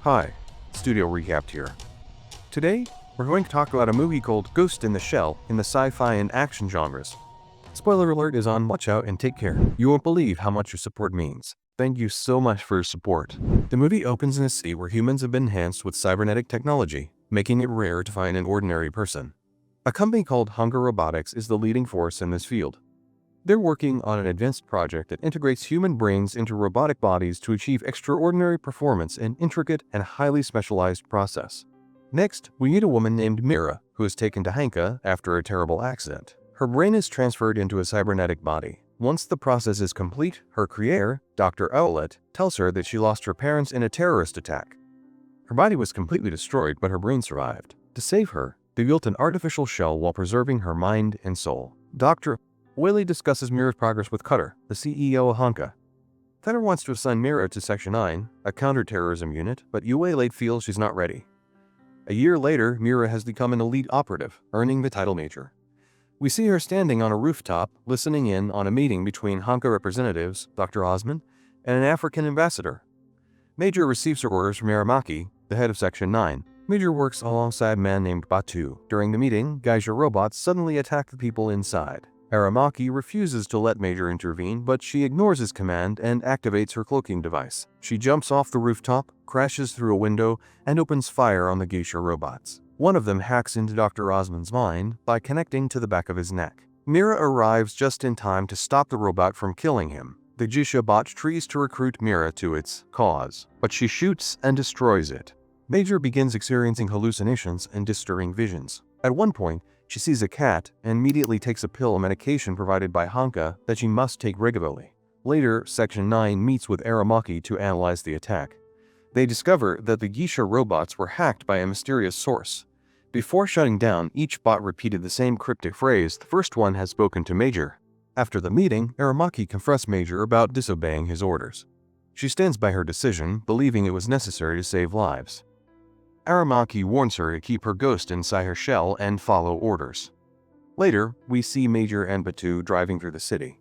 Hi, Studio Recapped here. Today, we're going to talk about a movie called Ghost in the Shell in the sci-fi and action genres. Spoiler alert is on, watch out and take care. You won't believe how much your support means. Thank you so much for your support. The movie opens in a city where humans have been enhanced with cybernetic technology, making it rare to find an ordinary person. A company called Hunger Robotics is the leading force in this field. They're working on an advanced project that integrates human brains into robotic bodies to achieve extraordinary performance in intricate and highly specialized process. Next, we meet a woman named Mira, who is taken to Hanka after a terrible accident. Her brain is transferred into a cybernetic body. Once the process is complete, her creator, Dr. Owlett, tells her that she lost her parents in a terrorist attack. Her body was completely destroyed, but her brain survived. To save her, they built an artificial shell while preserving her mind and soul. Dr. Wiley discusses Mira's progress with Cutter, the CEO of Hanka. Cutter wants to assign Mira to Section 9, a counterterrorism unit, but Uwelate feels she's not ready. A year later, Mira has become an elite operative, earning the title Major. We see her standing on a rooftop, listening in on a meeting between Hanka representatives, Dr. Osman, and an African ambassador. Major receives her orders from Aramaki, the head of Section 9. Major works alongside a man named Batu. During the meeting, Geisha robots suddenly attack the people inside. Aramaki refuses to let Major intervene, but she ignores his command and activates her cloaking device. She jumps off the rooftop, crashes through a window, and opens fire on the Geisha robots. One of them hacks into Dr. Osman's mind by connecting to the back of his neck. Mira arrives just in time to stop the robot from killing him. The Geisha bot tries to recruit Mira to its cause, but she shoots and destroys it. Major begins experiencing hallucinations and disturbing visions. At one point, she sees a cat and immediately takes a pill of medication provided by Hanka that she must take regularly. Later, Section 9 meets with Aramaki to analyze the attack. They discover that the Geisha robots were hacked by a mysterious source. Before shutting down, each bot repeated the same cryptic phrase the first one had spoken to Major. After the meeting, Aramaki confronts Major about disobeying his orders. She stands by her decision, believing it was necessary to save lives. Aramaki warns her to keep her ghost inside her shell and follow orders. Later, we see Major and Batu driving through the city.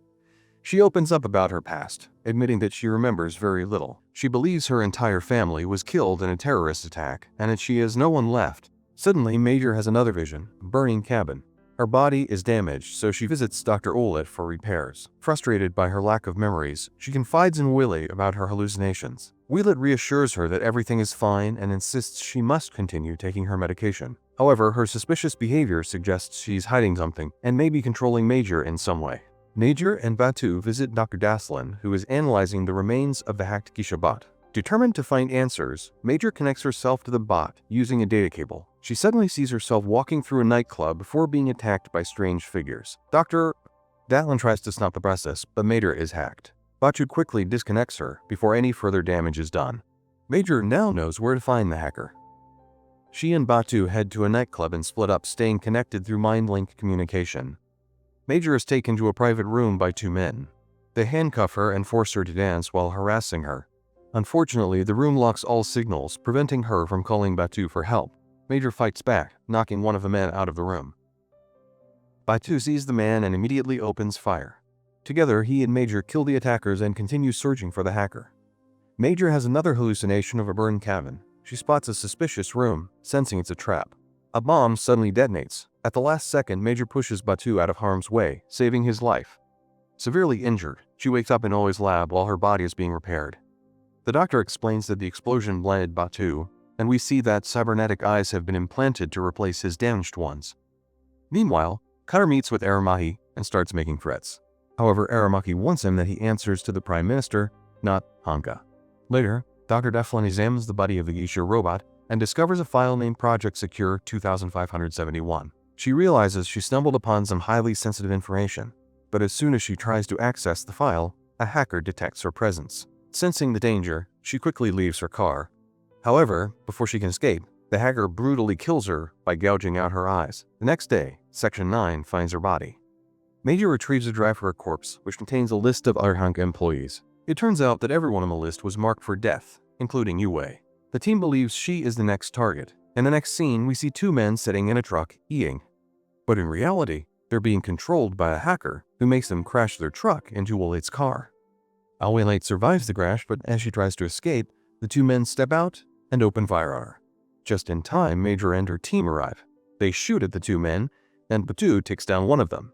She opens up about her past, admitting that she remembers very little. She believes her entire family was killed in a terrorist attack and that she has no one left. Suddenly, Major has another vision, a burning cabin. Her body is damaged, so she visits Dr. Olet for repairs. Frustrated by her lack of memories, she confides in Willie about her hallucinations. Willet reassures her that everything is fine and insists she must continue taking her medication. However, her suspicious behavior suggests she's hiding something and may be controlling Major in some way. Major and Batu visit Dr. Daslin, who is analyzing the remains of the hacked Geisha bot. Determined to find answers, Major connects herself to the bot using a data cable. She suddenly sees herself walking through a nightclub before being attacked by strange figures. Dr. Daslin tries to stop the process, but Major is hacked. Batu quickly disconnects her before any further damage is done. Major now knows where to find the hacker. She and Batu head to a nightclub and split up, staying connected through mind-link communication. Major is taken to a private room by two men. They handcuff her and force her to dance while harassing her. Unfortunately, the room locks all signals, preventing her from calling Batu for help. Major fights back, knocking one of the men out of the room. Batu sees the man and immediately opens fire. Together, he and Major kill the attackers and continue searching for the hacker. Major has another hallucination of a burned cabin. She spots a suspicious room, sensing it's a trap. A bomb suddenly detonates. At the last second, Major pushes Batu out of harm's way, saving his life. Severely injured, she wakes up in Oi's lab while her body is being repaired. The doctor explains that the explosion blinded Batu, and we see that cybernetic eyes have been implanted to replace his damaged ones. Meanwhile, Cutter meets with Aramaki and starts making threats. However, Aramaki warns him that he answers to the Prime Minister, not Hanka. Later, Dr. Deflin examines the body of the Geisha robot and discovers a file named Project Secure 2571. She realizes she stumbled upon some highly sensitive information, but as soon as she tries to access the file, a hacker detects her presence. Sensing the danger, she quickly leaves her car. However, before she can escape, the hacker brutally kills her by gouging out her eyes. The next day, Section 9 finds her body. Major retrieves a drive for a corpse, which contains a list of other Hanka employees. It turns out that everyone on the list was marked for death, including Yue. The team believes she is the next target. In the next scene, we see two men sitting in a truck, eating. But in reality, they're being controlled by a hacker who makes them crash their truck into Wale's car. Alwelate survives the crash, but as she tries to escape, the two men step out and open fire on her. Just in time, Major and her team arrive. They shoot at the two men, and Batu takes down one of them.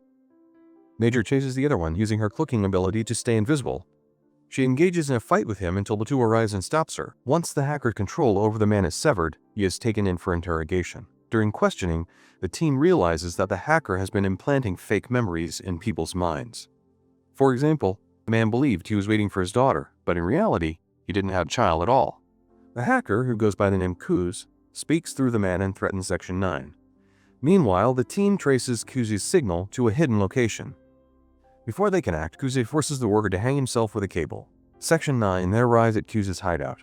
Major chases the other one using her cloaking ability to stay invisible. She engages in a fight with him until Batu arrives and stops her. Once the hacker's control over the man is severed, he is taken in for interrogation. During questioning, the team realizes that the hacker has been implanting fake memories in people's minds. For example, the man believed he was waiting for his daughter, but in reality, he didn't have a child at all. The hacker, who goes by the name Kuz, speaks through the man and threatens Section 9. Meanwhile, the team traces Kuz's signal to a hidden location. Before they can act, Kuz forces the worker to hang himself with a cable. Section 9 then arrives at Kuz's hideout.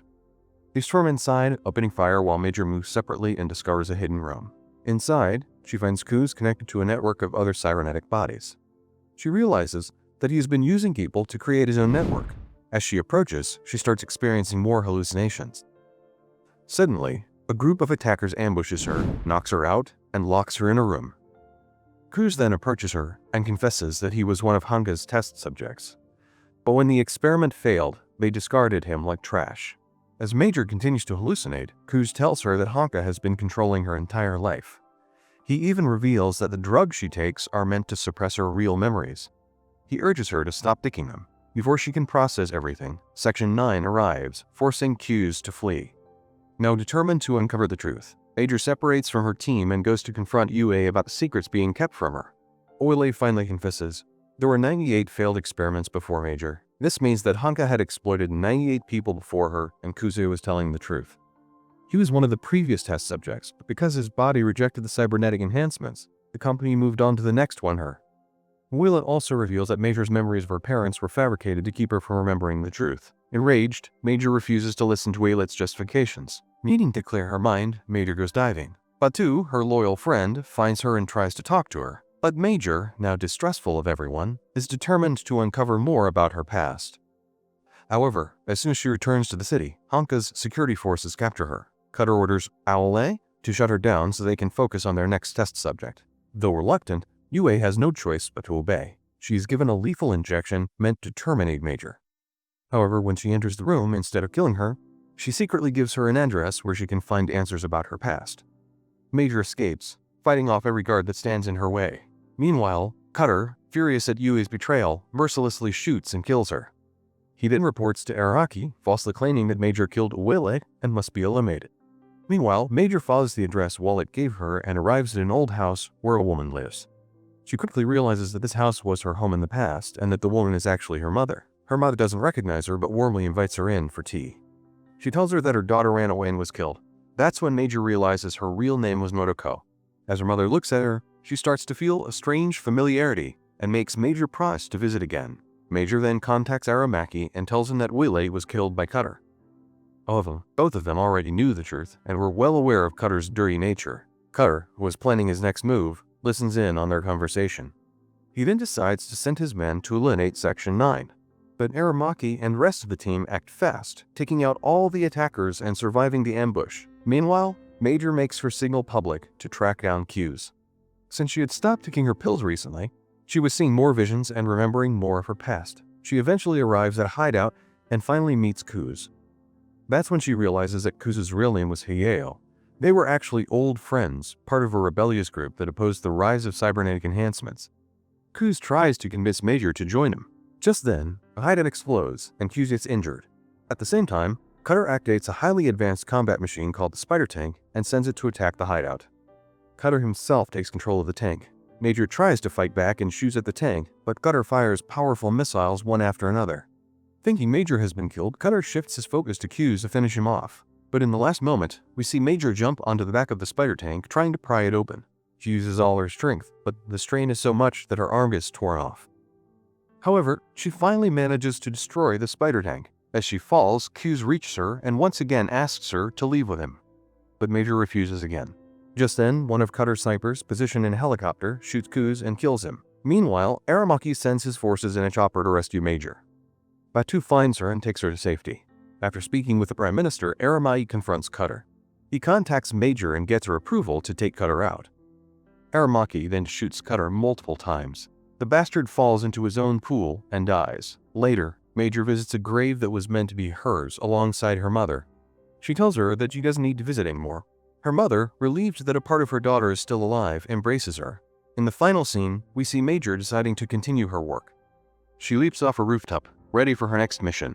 They storm inside, opening fire while Major moves separately and discovers a hidden room. Inside, she finds Kuz connected to a network of other cybernetic bodies. She realizes that he has been using people to create his own network. As she approaches, she starts experiencing more hallucinations. Suddenly, a group of attackers ambushes her, knocks her out, and locks her in a room. Kuz then approaches her and confesses that he was one of Hanka's test subjects. But when the experiment failed, they discarded him like trash. As Major continues to hallucinate, Kuz tells her that Hanka has been controlling her entire life. He even reveals that the drugs she takes are meant to suppress her real memories. He urges her to stop taking them. Before she can process everything, Section 9 arrives, forcing Kuz to flee. Now determined to uncover the truth, Major separates from her team and goes to confront Yue about the secrets being kept from her. Oile finally confesses. There were 98 failed experiments before Major. This means that Hanka had exploited 98 people before her, and Kuze was telling the truth. He was one of the previous test subjects, but because his body rejected the cybernetic enhancements, the company moved on to the next one her. Oile also reveals that Major's memories of her parents were fabricated to keep her from remembering the truth. Enraged, Major refuses to listen to Oilet's justifications. Needing to clear her mind, Major goes diving. Batu, her loyal friend, finds her and tries to talk to her. But Major, now distrustful of everyone, is determined to uncover more about her past. However, as soon as she returns to the city, Hanka's security forces capture her. Cutter orders Aole to shut her down so they can focus on their next test subject. Though reluctant, Yue has no choice but to obey. She is given a lethal injection meant to terminate Major. However, when she enters the room, instead of killing her, she secretly gives her an address where she can find answers about her past. Major escapes, fighting off every guard that stands in her way. Meanwhile, Cutter, furious at Yue's betrayal, mercilessly shoots and kills her. He then reports to Araki, falsely claiming that Major killed Oile and must be eliminated. Meanwhile, Major follows the address Wallet gave her and arrives at an old house where a woman lives. She quickly realizes that this house was her home in the past and that the woman is actually her mother. Her mother doesn't recognize her but warmly invites her in for tea. She tells her that her daughter ran away and was killed. That's when Major realizes her real name was Motoko. As her mother looks at her, she starts to feel a strange familiarity and makes Major promise to visit again. Major then contacts Aramaki and tells him that Oile was killed by Cutter. However, both of them already knew the truth and were well aware of Cutter's dirty nature. Cutter, who was planning his next move, listens in on their conversation. He then decides to send his men to eliminate Section 9. But Aramaki and the rest of the team act fast, taking out all the attackers and surviving the ambush. Meanwhile, Major makes her signal public to track down Kuz. Since she had stopped taking her pills recently, she was seeing more visions and remembering more of her past. She eventually arrives at a hideout and finally meets Kuz. That's when she realizes that Kuz's real name was Hiyeo. They were actually old friends, part of a rebellious group that opposed the rise of cybernetic enhancements. Kuz tries to convince Major to join him. Just then, a hideout explodes and Kuz gets injured. At the same time, Cutter activates a highly advanced combat machine called the Spider Tank and sends it to attack the hideout. Cutter himself takes control of the tank. Major tries to fight back and shoots at the tank, but Cutter fires powerful missiles one after another. Thinking Major has been killed, Cutter shifts his focus to Kuz to finish him off. But in the last moment, we see Major jump onto the back of the Spider Tank trying to pry it open. She uses all her strength, but the strain is so much that her arm gets torn off. However, she finally manages to destroy the Spider Tank. As she falls, Kuz reaches her and once again asks her to leave with him. But Major refuses again. Just then, one of Cutter's snipers, positioned in a helicopter, shoots Kuz and kills him. Meanwhile, Aramaki sends his forces in a chopper to rescue Major. Batu finds her and takes her to safety. After speaking with the Prime Minister, Aramaki confronts Cutter. He contacts Major and gets her approval to take Cutter out. Aramaki then shoots Cutter multiple times. The bastard falls into his own pool and dies. Later, Major visits a grave that was meant to be hers alongside her mother. She tells her that she doesn't need to visit anymore. Her mother, relieved that a part of her daughter is still alive, embraces her. In the final scene, we see Major deciding to continue her work. She leaps off a rooftop, ready for her next mission.